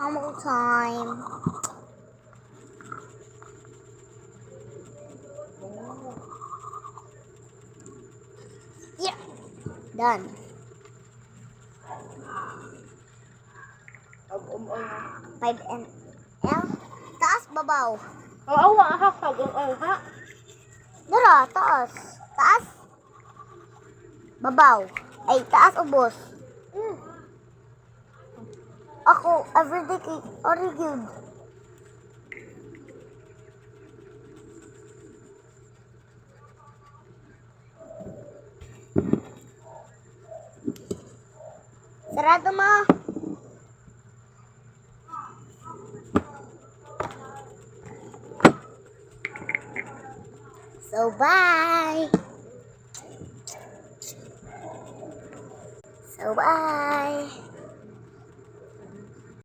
Humble time. Yeah. Done. 5 ml. Taas, babaw. Oo, ahak. Pag-ahak. Dara, taas. Taas. Babaw. Ay, taas, ubos. Ako, everyday cake. Origin. Sarado mo. So, bye. So, bye.